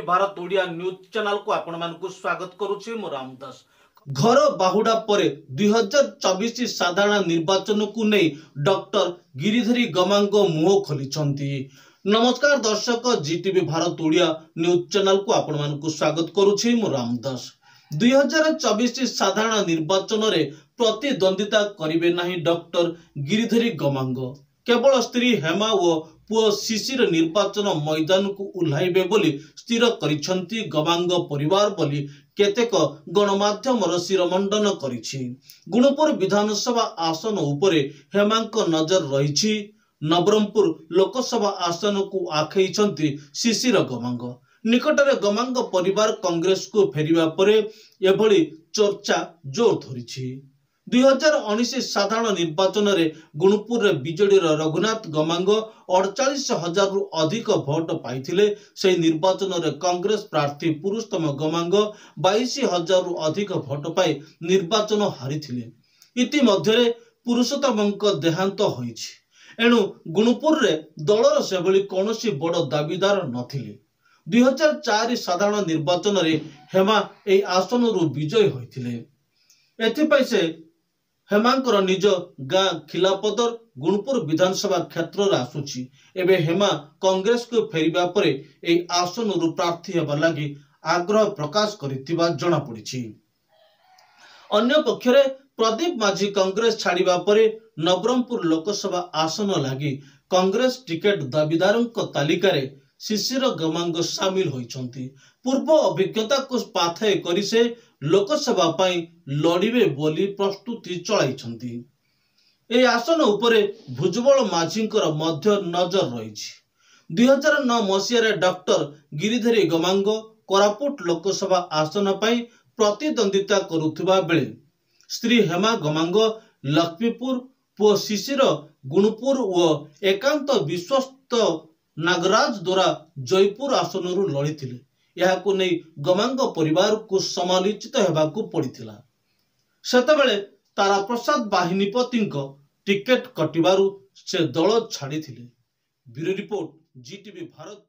Bharat Odia news channel को आपण मानकु स्वागत करूछि मो रामदास। घर बाहुडा परे 2024 साधारण निर्वाचन को नहीं डॉक्टर गिरिधरी गमांग मुह खोलिछंती। नमस्कार दर्शक, जीटीवी भारत ओडिया न्यूज चैनल को आपण मानकु स्वागत करूछि मो रामदास। 2024 साधारण निर्वाचन रे प्रतिद्वंदिता करिवे नाही डॉक्टर गिरिधरी गमांग। केवल स्त्री हेमा और पुओ शिशिर निर्वाचन मैदान को उल्लाइबे बोली स्थिर करिछंती गमांग परिवार बोली केतेक गणमाध्यम शिरोमंडन करिछि। गुणपुर विधानसभा आसन उपरे हेमांक नजर रहिछि। नवरंगपुर लोकसभा आसन को आखैछंती शिशिर गमांग। निकटरे गमांग परिवार कांग्रेस को फेरिबा परे एभली चर्चा जोर धरिछि। 2019 साधारण निर्वाचन रे गुणपुर बीजेडी रघुनाथ गमांग 48,000 रु अधिक भोट पाइथिले। से निर्वाचन रे कांग्रेस प्रार्थी पुरुषोत्तम गमांग 22,000 रु अधिक भोट पाई निर्वाचन हारिथिले। इति मध्यरे पुरुषोत्तमक देहांत होइछि। एणु गुणपुर रे दलर सेभली कोनोसी बड़ दाबीदार नथिले। 2004 साधारण निर्वाचन रे हेमा एई आसन रु विजय होइथिले। एथिपई से हेमांकर निज गाँ खिलापदर गुणपुर विधानसभा क्षेत्र रे आसुछि। एबे हेमा कांग्रेस को फेरिबा परे एई आसन रु प्रार्थी हेबा लागि आग्रह प्रकाश करितिबा जणा पड़िछि। अन्य पक्षरे प्रदीप माझी कांग्रेस छाड़िबा परे नवरंगपुर लोकसभा आसन लागि कांग्रेस टिकेट दाबीदारक तालिका रे शिशिर गमांग सामिल होइछंती। पूर्व अभिज्ञता को पाथय करि से लोकसभा पाई लड़िबे बोली प्रस्तुति चलाइछंती। ए आसन उपरे भुजबल माझींकर मध्य नजर रहिछि। 2009 मसिया रे डॉक्टर गिरिधरी गमांग कोरापुट लोकसभा आसन पाई प्रतिद्वंदिता करुथुबा बेले स्त्री हेमा गमांग लक्ष्मीपुर पुओ शिशिर गुणपुर और एकांत विश्वस्त नागराज द्वारा जयपुर आसन रु लड़िथिले। याकु नै गमांग परिवार को समालोचित हेबाकु पड़िथिला। सेतबेले तारा प्रसाद बाहिनीपतिंक टिकेट कटिबारु से दल छाड़िथिले। Bureau report, G TV Bharat.